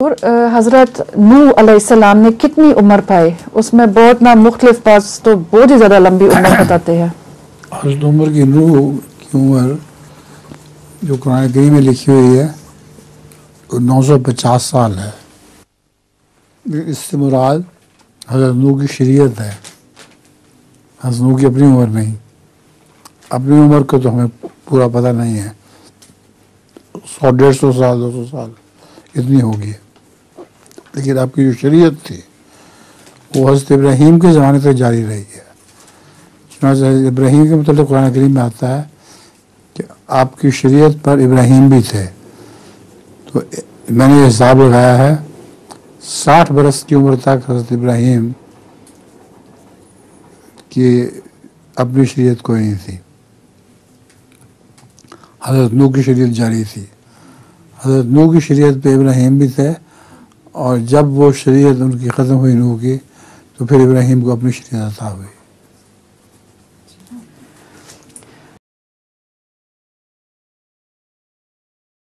اور حضرت نوح علیہ السلام نے کتنی عمر پائی؟ اس میں بہت نا مختلف بعض تو بہت ہی زیادہ لمبی عمر بتاتے ہیں. حضرت عمر کی نوح کی عمر جو قرآن کریم میں لکھی ہوئی ہے وہ 950 سال ہے. اس سے مراد حضرت نوح کی شریعت ہے، حضرت نوح کی اپنی عمر نہیں. اپنی عمر کو تو ہمیں پورا پتہ نہیں ہے، 100-150 سال 200 سال اتنی ہوگی، لیکن آپ کی جو شریعت تھی وہ حضرت ابراہیم کے زمانے تک جاری رہی ہے. چنانچہ حضرت ابراہیم کے متعلق قرآن کریم میں آتا ہے کہ آپ کی شریعت پر ابراہیم بھی تھے. تو میں نے یہ حساب لگایا ہے 60 برس کی عمر تک حضرت ابراہیم کی اپنی شریعت کوئی نہیں تھی، حضرت نوح کی شریعت جاری تھی. حضرت نوح کی شریعت پہ ابراہیم بھی تھے، اور جب وہ شریعت ان کی ختم ہوئی نوح کی تو پھر ابراہیم کو اپنی شریعت عطا ہوئی.